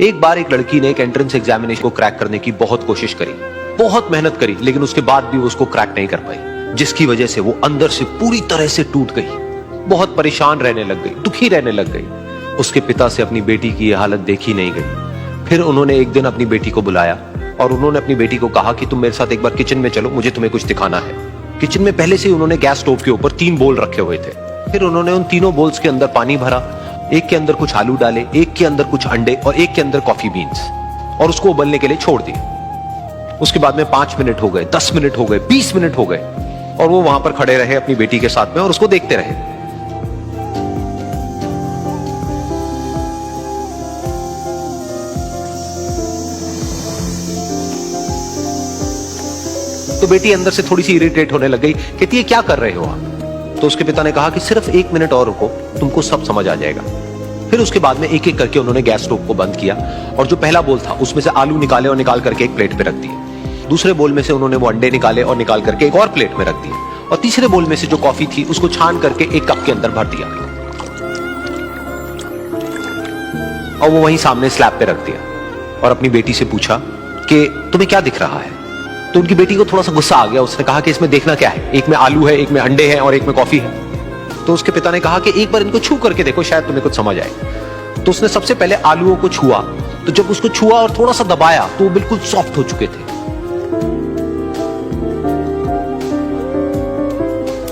एक बार एक लड़की ने एक एंट्रेंस एग्जामिनेशन को क्रैक करने की बहुत कोशिश करी, बहुत मेहनत करी, लेकिन उसके बाद भी वो उसको क्रैक नहीं कर पाई, जिसकी वजह से वो अंदर से पूरी तरह से टूट गई, बहुत परेशान रहने लग गई, दुखी रहने लग गई। उसके पिता से अपनी बेटी की यह हालत देखी नहीं गई। फिर उन्होंने एक दिन अपनी बेटी को बुलाया और उन्होंने अपनी बेटी को कहा कि तुम मेरे साथ एक बार किचन में चलो, मुझे तुम्हें कुछ दिखाना है। किचन में पहले से ही उन्होंने गैस स्टोव के ऊपर 3 बोल रखे हुए थे। फिर उन्होंने उन तीनों बोल्स के अंदर पानी भरा, एक के अंदर कुछ आलू डाले, एक के अंदर कुछ अंडे और एक के अंदर कॉफी बीन्स, और उसको उबलने के लिए छोड़ दिया। उसके बाद में 5 मिनट हो गए, 10 मिनट हो गए, 20 मिनट हो गए, और वो वहां पर खड़े रहे अपनी बेटी के साथ में और उसको देखते रहे। तो बेटी अंदर से थोड़ी सी इरिटेट होने लग गई, कहती है क्या कर रहे हो आप? तो उसके पिता ने कहा कि सिर्फ 1 मिनट और रुको, तुमको सब समझ आ जाएगा। फिर उसके बाद में एक एक करके उन्होंने गैस स्टोव को बंद किया और जो पहला बोल था उसमें से आलू निकाले और निकाल करके एक प्लेट पे रख दिए। दूसरे बोल में से उन्होंने वो अंडे निकाले और निकाल करके एक और प्लेट में रख दिए, और तीसरे बोल में से जो कॉफी थी उसको छान करके एक कप के अंदर भर दिया और वो वहीं सामने स्लैब पे रख दिया और अपनी बेटी से पूछा कि तुम्हें क्या दिख रहा है? तो उनकी बेटी को थोड़ा सा गुस्सा आ गया। उसने कहा कि इसमें देखना क्या है, एक में आलू है, एक में अंडे हैं और एक में कॉफी है। तो उसके पिता ने कहा कि एक बार इनको छू करके देखो, शायद तुम्हें कुछ समझ आए। तो उसने सबसे पहले आलूओं को छुआ, तो जब उसको छुआ और थोड़ा सा दबाया तो वो बिल्कुल सॉफ्ट हो चुके थे।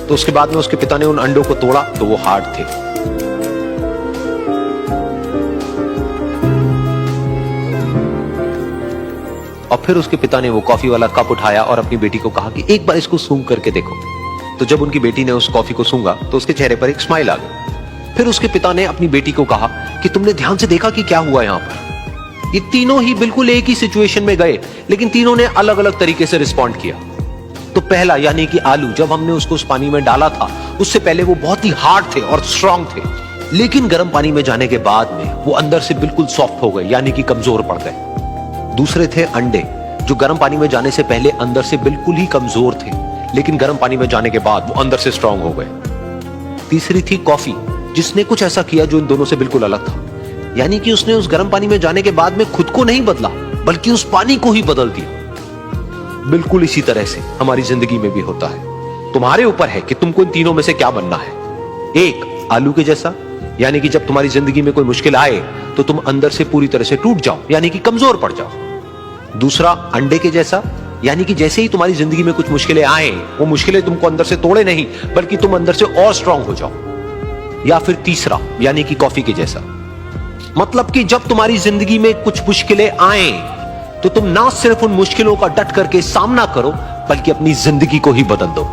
तो उसके बाद में उसके पिता ने उन अंडों को तोड़ा तो वो हार्ड थे। और फिर उसके पिता ने वो कॉफी वाला कप उठाया और अपनी बेटी को कहा कि एक बार इसको सूंघ करके देखो। तो जब उनकी बेटी ने उस कॉफी को सूंघा तो उसके चेहरे पर एक स्माइल आ गई। फिर उसके पिता ने अपनी बेटी को कहा कि तुमने ध्यान से देखा कि क्या हुआ यहां पर? ये तीनों ही बिल्कुल एक ही सिचुएशन में गए, लेकिन तीनों ने अलग अलग तरीके से रिस्पॉन्ड किया। तो पहला यानी कि आलू, जब हमने उसको उस पानी में डाला था उससे पहले वो बहुत ही हार्ड थे और स्ट्रांग थे, लेकिन गर्म पानी में जाने के बाद में वो अंदर से बिल्कुल सॉफ्ट हो गए, यानी कि कमजोर पड़ गए। दूसरे थे अंडे, जो गर्म पानी में जाने से पहले अंदर से बिल्कुल ही कमजोर थे, लेकिन गर्म पानी में जाने के बाद वो अंदर से स्ट्रांग हो गए। तीसरी थी कॉफी, जिसने कुछ ऐसा किया जो इन दोनों से बिल्कुल अलग था, यानी कि उसने उस गर्म पानी में जाने के बाद में खुद को नहीं बदला, बल्कि उस पानी को ही बदल दिया। बिल्कुल इसी तरह से हमारी जिंदगी में भी होता है। तुम्हारे ऊपर है कि तुमको इन तीनों में से क्या बनना है। एक, आलू के जैसा, यानी कि जब तुम्हारी जिंदगी में कोई मुश्किल आए तो तुम अंदर से पूरी तरह से टूट जाओ, यानी कि कमजोर पड़ जाओ। दूसरा, अंडे के जैसा, यानी कि जैसे ही तुम्हारी जिंदगी में कुछ मुश्किलें आए, वो मुश्किलें तुमको अंदर से तोड़े नहीं, बल्कि तुम अंदर से और स्ट्रांग हो जाओ। या फिर तीसरा, यानी कि कॉफी के जैसा, मतलब कि जब तुम्हारी जिंदगी में कुछ मुश्किलें आए तो तुम ना सिर्फ उन मुश्किलों का डट करके सामना करो, बल्कि अपनी जिंदगी को ही बदल दो।